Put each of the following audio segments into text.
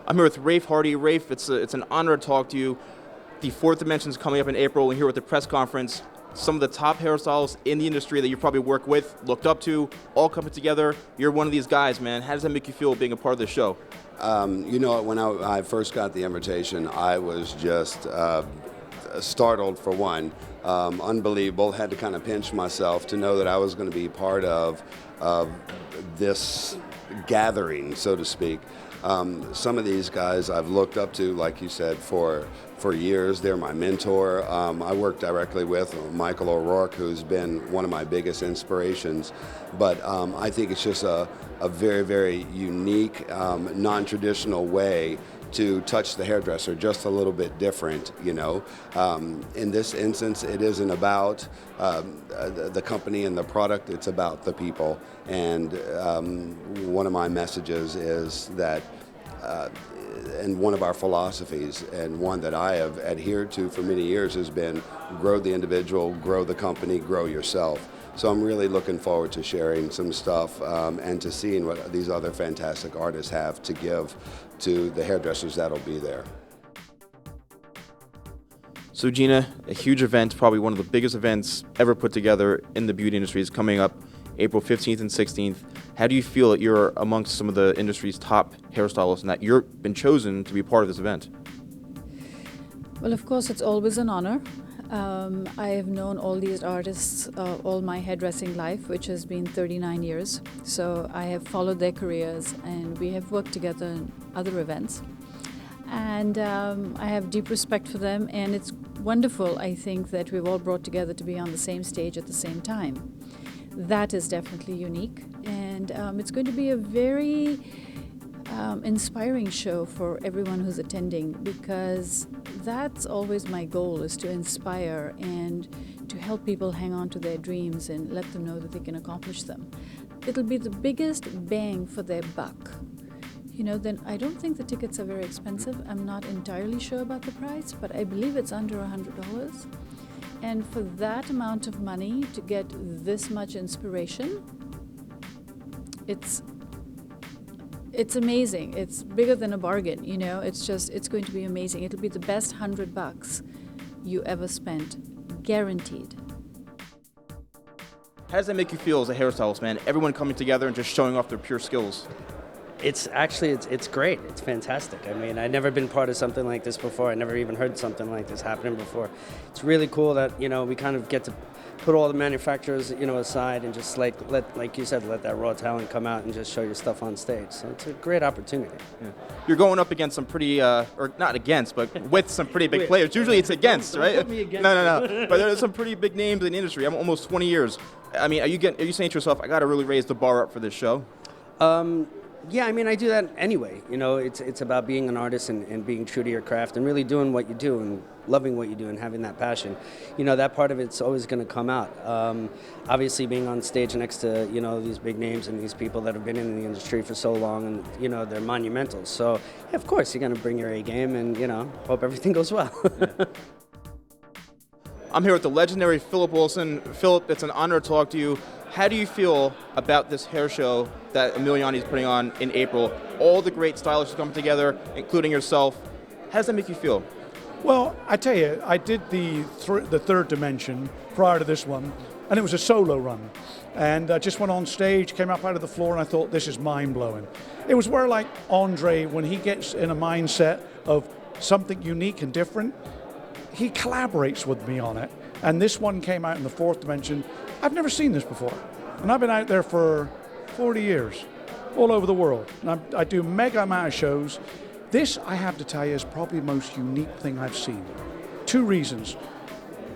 I'm here with Rafe Hardy. Rafe, it's an honor to talk to you. The Fourth Dimension is coming up in April, and here at the press conference, some of the top hairstylists in the industry that you probably work with, looked up to, all coming together. You're one of these guys, man. How does that make you feel being a part of the show? When I first got the invitation, I was just startled for one. Unbelievable. Had to kind of pinch myself to know that I was going to be part of this gathering, so to speak. Some of these guys I've looked up to, like you said, for years. They're my mentor. I work directly with Michael O'Rourke, who's been one of my biggest inspirations. But I think it's just a very, very unique, non-traditional way to touch the hairdresser, just a little bit different, you know. In this instance, it isn't about the company and the product, it's about the people. And one of my messages is that, and one of our philosophies, and one that I have adhered to for many years, has been grow the individual, grow the company, grow yourself. So I'm really looking forward to sharing some stuff and to seeing what these other fantastic artists have to give to the hairdressers that'll be there. So Gina, a huge event, probably one of the biggest events ever put together in the beauty industry, is coming up April 15th and 16th. How do you feel that you're amongst some of the industry's top hairstylists and that you've been chosen to be part of this event? Well, of course, it's always an honor. I have known all these artists all my hairdressing life, which has been 39 years. So I have followed their careers, and we have worked together in other events. And I have deep respect for them, and it's wonderful, I think, that we've all brought together to be on the same stage at the same time. That is definitely unique, and it's going to be a very inspiring show for everyone who's attending, because that's always my goal, is to inspire and to help people hang on to their dreams and let them know that they can accomplish them. It'll be the biggest bang for their buck. You know, then I don't think the tickets are very expensive. I'm not entirely sure about the price, but I believe it's under $100. And for that amount of money to get this much inspiration, it's amazing. It's bigger than a bargain, you know. It's going to be amazing. It'll be the best $100 you ever spent, guaranteed. How does that make you feel as a hairstylist, man? Everyone coming together and just showing off their pure skills. It's great. It's fantastic. I mean, I've never been part of something like this before. I never even heard something like this happening before. It's really cool that, you know, we kind of get to put all the manufacturers, you know, aside and just like you said, let that raw talent come out and just show your stuff on stage. So it's a great opportunity. Yeah. You're going up against some pretty, or not against, but with some pretty big players. Usually it's against, right? Don't put me against. No. But there's some pretty big names in the industry. I'm almost 20 years. I mean, are you saying to yourself, I got to really raise the bar up for this show? Yeah, I mean, I do that anyway. You know, it's about being an artist and being true to your craft and really doing what you do and loving what you do and having that passion. You know, that part of it's always going to come out. Obviously, being on stage next to, you know, these big names and these people that have been in the industry for so long, and, you know, they're monumental. So, yeah, of course, you're going to bring your A game and, you know, hope everything goes well. Yeah. I'm here with the legendary Philip Wilson. Philip, it's an honor to talk to you. How do you feel about this hair show that Emiliani is putting on in April? All the great stylists coming together, including yourself. How does that make you feel? Well, I tell you, I did the Third Dimension prior to this one, and it was a solo run. And I just went on stage, came up out of the floor, and I thought, this is mind-blowing. It was where, like, Andre, when he gets in a mindset of something unique and different, he collaborates with me on it. And this one came out in the Fourth Dimension. I've never seen this before. And I've been out there for 40 years, all over the world. And I do mega amount of shows. This, I have to tell you, is probably the most unique thing I've seen. Two reasons.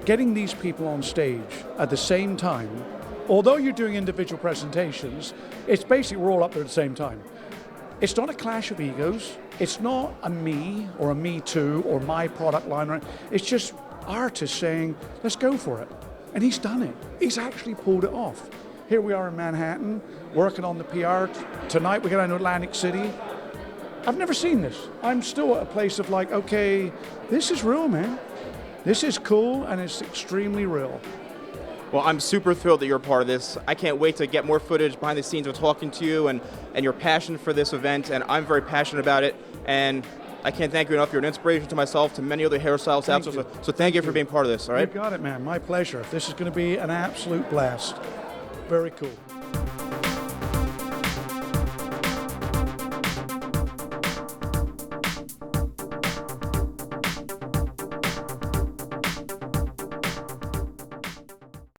Getting these people on stage at the same time, although you're doing individual presentations, it's basically we're all up there at the same time. It's not a clash of egos. It's not a me or a me too or my product line. It's just artists saying, let's go for it. And he's done it. He's actually pulled it off. Here we are in Manhattan, working on the PR. Tonight we go down to Atlantic City. I've never seen this. I'm still at a place of like, okay, this is real, man. This is cool, and it's extremely real. Well, I'm super thrilled that you're a part of this. I can't wait to get more footage behind the scenes of talking to you and your passion for this event, and I'm very passionate about it. And I can't thank you enough. You're an inspiration to myself, to many other hairstylists out there. So thank you for being part of this, all right? You got it, man. My pleasure. This is going to be an absolute blast. Very cool.